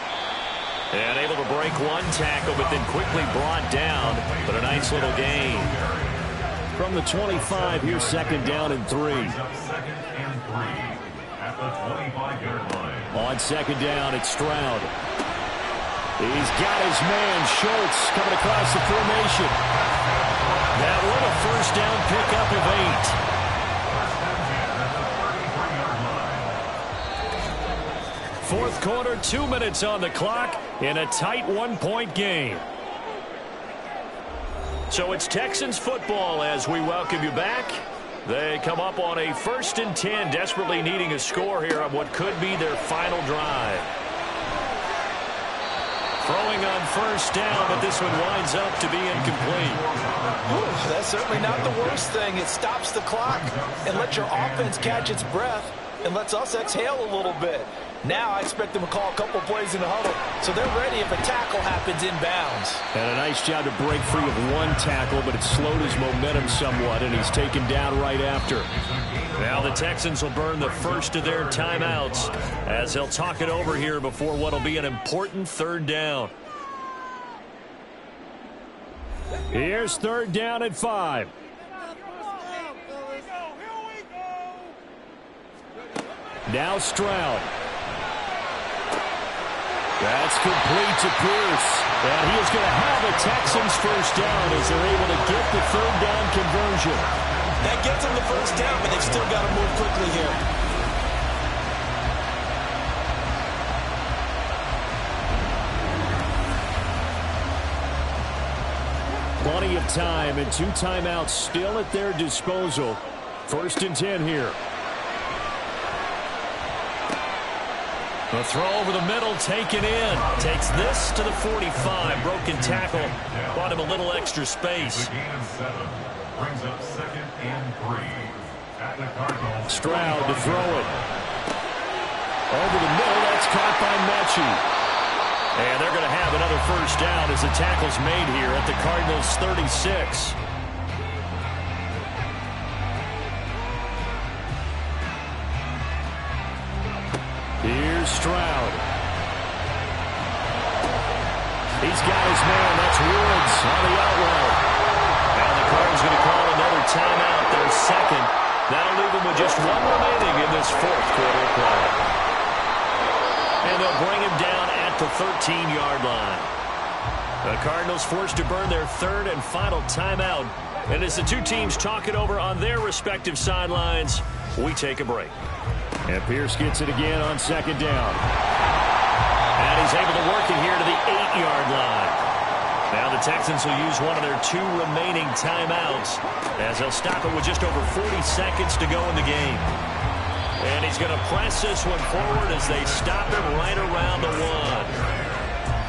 [SPEAKER 2] And able to break one tackle, but then quickly brought down. But a nice little gain. From the 25, here's second down and 3. On second down, it's Stroud. He's got his man, Schultz, coming across the formation. That one, a first down pickup of 8. Fourth quarter, 2 minutes on the clock in a tight 1-point game. So it's Texans football as we welcome you back. They come up on a 1st and 10, desperately needing a score here on what could be their final drive. Throwing on first down, but this one winds up to be incomplete.
[SPEAKER 4] Ooh, that's certainly not the worst thing. It stops the clock and lets your offense catch its breath and lets us exhale a little bit. Now I expect them to call a couple plays in the huddle, so they're ready if a tackle happens inbounds.
[SPEAKER 2] And a nice job to break free of one tackle, but it slowed his momentum somewhat, and he's taken down right after. Now the Texans will burn the first of their timeouts as they'll talk it over here before what will be an important third down. Here's third down at 5. Now Stroud. That's complete to Pierce. And he is going to have a Texans first down as they're able to get the third down conversion.
[SPEAKER 3] That gets them the first down, but they've still got to move quickly here.
[SPEAKER 2] Plenty of time and 2 timeouts still at their disposal. 1st and 10 here. The throw over the middle taken in. Takes this to the 45. Broken tackle. Brought him a little extra space.
[SPEAKER 5] Brings up 2nd and 3 at the Cardinals.
[SPEAKER 2] Stroud to throw it. Over the middle. That's caught by Mechie. And they're going to have another first down as the tackle's made here at the Cardinals 36. Here's Stroud. He's got his man. That's Woods on the out route. And the Cardinals going to call another timeout. Their second. That'll leave them with just 1 remaining in this fourth quarter of play. And they'll bring him down at the 13-yard line. The Cardinals forced to burn their third and final timeout. And as the two teams talk it over on their respective sidelines, we take a break. And Pierce gets it again on second down. And he's able to work it here to the 8-yard line. Now the Texans will use one of their 2 remaining timeouts as they'll stop it with just over 40 seconds to go in the game. And he's going to press this one forward as they stop him right around the 1.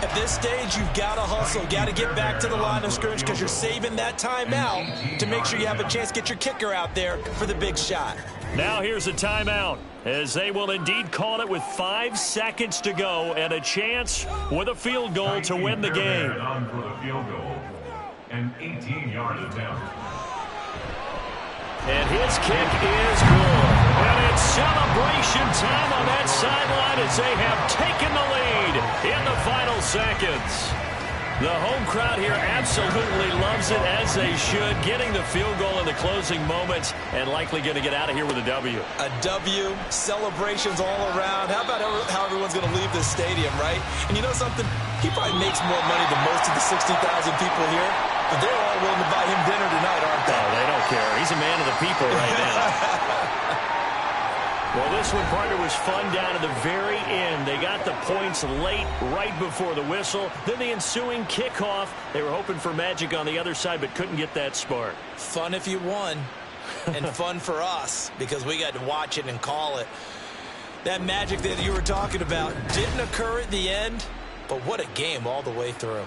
[SPEAKER 3] At this stage, you've got to hustle. Got to get back to the line of scrimmage because you're saving that timeout to make sure you have a chance to get your kicker out there for the big shot.
[SPEAKER 2] Now here's a timeout as they will indeed call it with 5 seconds to go and a chance with a field goal to win the game.
[SPEAKER 5] For the field goal, an 18-yard attempt.
[SPEAKER 2] And his kick is good. And it's celebration time on that sideline as they have taken the lead in the final seconds. The home crowd here absolutely loves it, as they should, getting the field goal in the closing moments and likely going to get out of here with a W.
[SPEAKER 3] A W, celebrations all around. How about how everyone's going to leave this stadium, right? And you know something? He probably makes more money than most of the 60,000 people here, but they're all willing to buy him dinner tonight, aren't they?
[SPEAKER 2] Oh, they don't care. He's a man of the people right now. Well, this one, partner, was fun down to the very end. They got the points late, right before the whistle. Then the ensuing kickoff. They were hoping for magic on the other side, but couldn't get that spark.
[SPEAKER 3] Fun if you won, and fun for us, because we got to watch it and call it. That magic that you were talking about didn't occur at the end, but what a game all the way through.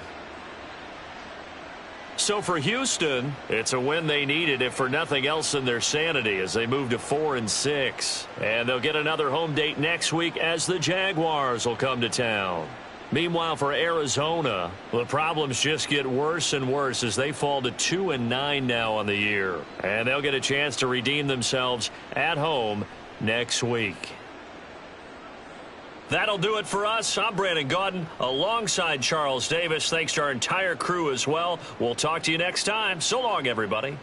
[SPEAKER 2] So for Houston, it's a win they needed, if for nothing else than their sanity, as they move to 4-6. And they'll get another home date next week as the Jaguars will come to town. Meanwhile, for Arizona, the problems just get worse and worse as they fall to 2-9 now on the year. And they'll get a chance to redeem themselves at home next week. That'll do it for us. I'm Brandon Gaudin alongside Charles Davis. Thanks to our entire crew as well. We'll talk to you next time. So long, everybody.